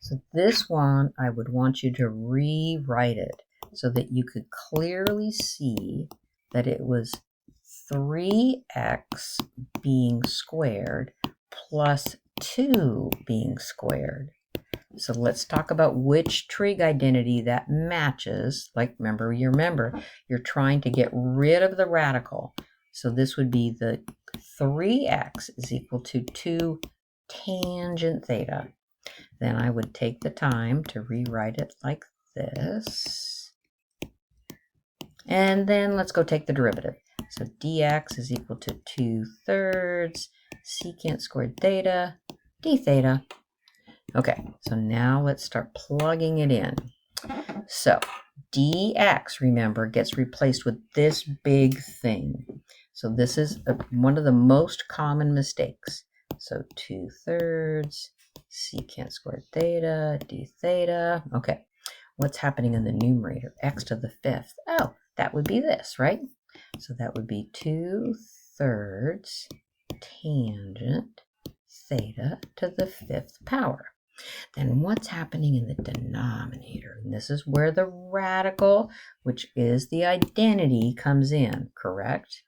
So this one, I would want you to rewrite it so that you could clearly see that it was 3x being squared plus 2 being squared. So let's talk about which trig identity that matches. Like, remember, you're trying to get rid of the radical. So this would be the 3x is equal to 2 tangent theta. Then I would take the time to rewrite it like this. And then let's go take the derivative. So dx is equal to 2/3 secant squared theta d theta. Okay, so now let's start plugging it in. So dx, remember, gets replaced with this big thing. So this is one of the most common mistakes. So 2/3 secant squared theta d theta. Okay, what's happening in the numerator? X to the 5th. Oh, that would be this, right? So that would be 2/3 tangent theta to the 5th power. Then what's happening in the denominator? And this is where the radical, which is the identity, comes in, correct?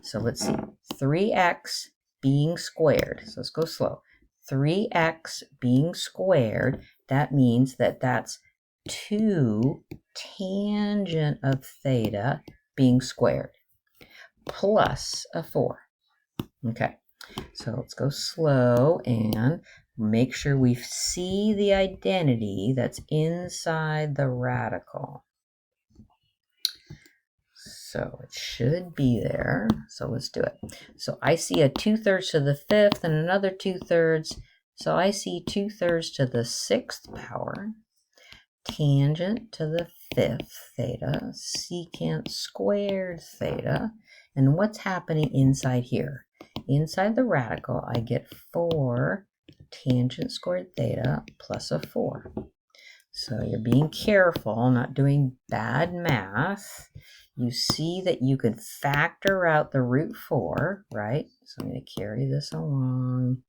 So let's see, 3x being squared. So let's go slow. 3x being squared, that means that that's 2 tangent of theta being squared plus a 4. Okay, so let's go slow and make sure we see the identity that's inside the radical. So it should be there. So let's do it. So I see a 2/3 to the 5th and another 2/3. So I see 2/3 to the 6th power, tangent to the 5th theta, secant squared theta. And what's happening inside here? Inside the radical, I get 4 tangent squared theta plus a 4. So you're being careful, not doing bad math. You see that you could factor out the root 4, right? So I'm going to carry this along.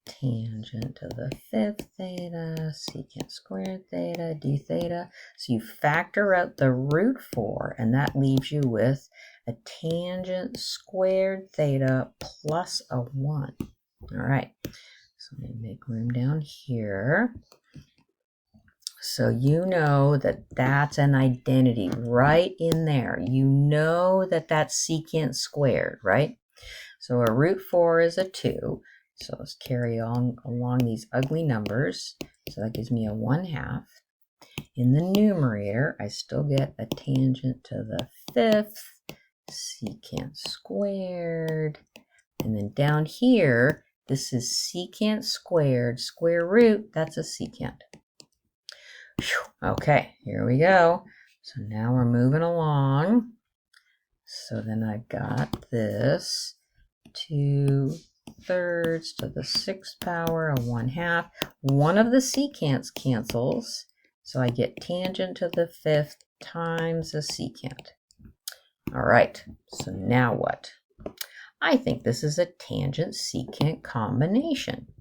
Tangent to the 5th theta, secant squared theta, d theta. So you factor out the root 4, and that leaves you with a tangent squared theta plus a 1. All right, so let me make room down here. So you know that that's an identity right in there. You know that that's secant squared, right? So a root 4 is a 2. So let's carry on along these ugly numbers. So that gives me a 1/2. In the numerator, I still get a tangent to the 5th, secant squared. And then down here, this is secant squared, square root, that's a secant. Okay, here we go. So now we're moving along. So then I've got this 2/3 to the 6th power, a 1/2. One of the secants cancels, so I get tangent to the 5th times a secant. All right, so now what? I think this is a tangent secant combination.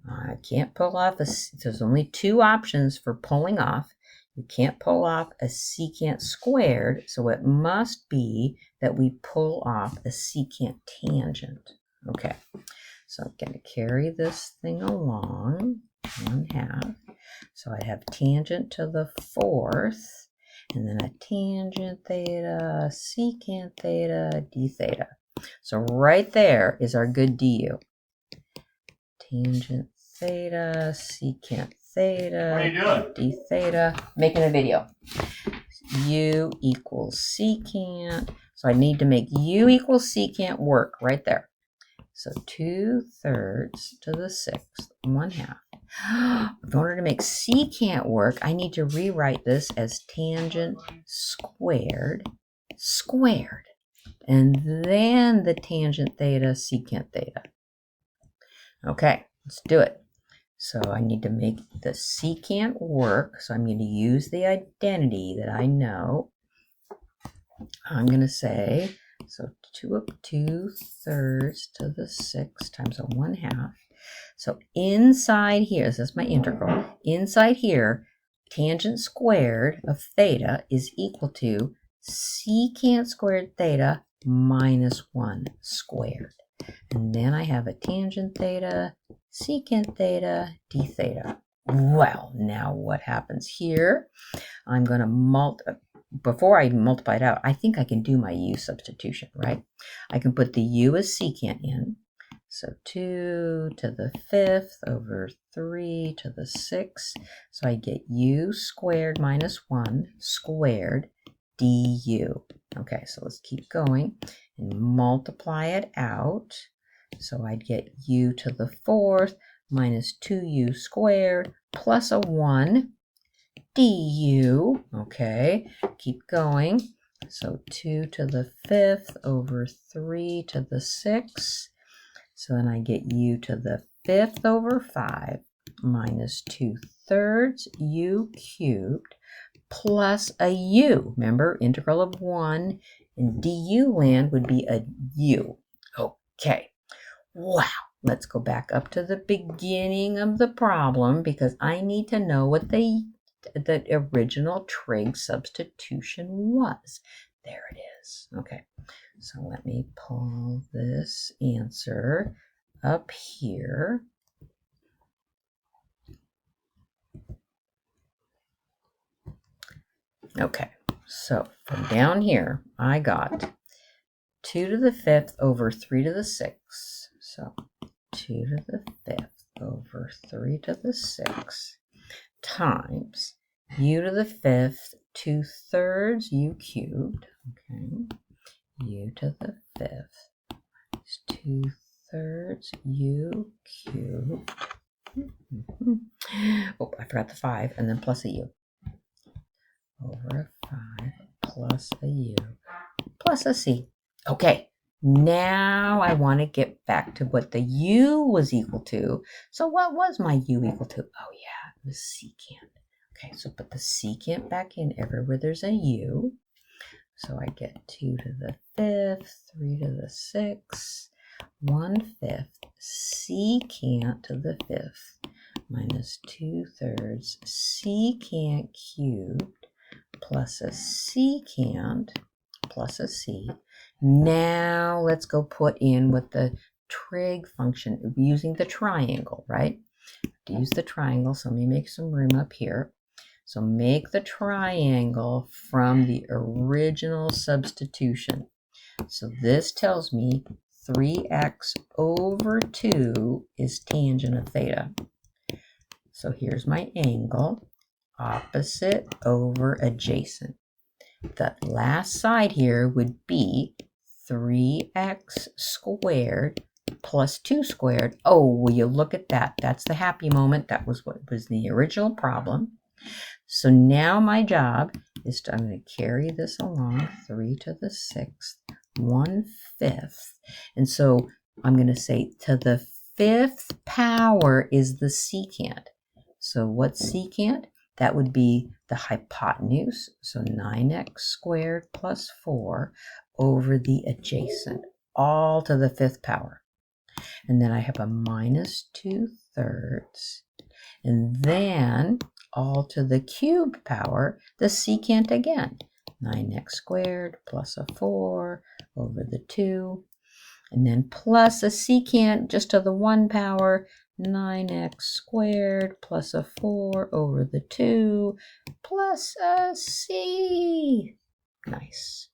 I can't pull off there's only 2 options for pulling off. You can't pull off a secant squared, so it must be that we pull off a secant tangent. Okay, so I'm going to carry this thing along, 1/2. So I have tangent to the 4th, and then a tangent theta, secant theta, d theta. So right there is our good du. Tangent theta, secant theta, what are you doing? d theta. Making a video. U equals secant. So I need to make u equals secant work right there. So 2/3 to the 6th, 1/2. In order to make secant work, I need to rewrite this as tangent squared, and then the tangent theta, secant theta. Okay, let's do it. So I need to make the secant work. So I'm going to use the identity that I know. I'm going to say, so 2/3 to the 6 times a 1/2. So inside here, this is my integral. Inside here, tangent squared of theta is equal to secant squared theta minus 1 squared. And then I have a tangent theta, secant theta, d theta. Well, now what happens here? I'm going to before I multiply it out, I think I can do my u substitution, right? I can put the u as secant in. So 2 to the 5th over 3 to the 6th. So I get u squared minus 1 squared du. Okay, so let's keep going and multiply it out. So I'd get u to the 4th minus 2u squared plus a 1 du. Okay, keep going. So 2 to the 5th over 3 to the 6th. So then I get u to the 5th over 5 minus 2/3 u cubed plus a u. Remember, integral of 1 in du land would be a u. Okay. Wow. Let's go back up to the beginning of the problem because I need to know what the original trig substitution was. There it is. Okay. So let me pull this answer up here. Okay, so from down here, I got 2 to the 5th over 3 to the 6th. So 2 to the 5th over 3 to the 6th times u to the 5th 2/3 u cubed. Okay, u to the 5th is 2/3 u cubed. Oh, I forgot the 5, and then plus a u. Over a 5 plus a u plus a c. Okay, now I want to get back to what the u was equal to. So what was my u equal to? Oh yeah, it was secant. Okay, so put the secant back in everywhere there's a u. So I get 2 to the 5th, 3 to the 6th, 1/5 secant to the 5th minus 2/3 secant cubed plus a secant plus a c. Now let's go put in what the trig function, using the triangle, right? To use the triangle, so let me make some room up here. So make the triangle from the original substitution. So this tells me 3x over 2 is tangent of theta. So here's my angle, opposite over adjacent. The last side here would be 3x squared plus 2 squared. Oh, will you look at that? That's the happy moment. That was what was the original problem. So now my job is I'm going to carry this along, 3 to the 6th, 1/5. And so I'm going to say to the 5th power is the secant. So what's secant? That would be the hypotenuse, so 9x squared plus 4 over the adjacent, all to the 5th power. And then I have a minus 2/3, and then all to the cubed power, the secant again, 9x squared plus a 4 over the 2, and then plus a secant just to the 1 power, 9x squared plus a 4 over the 2 plus a c. Nice.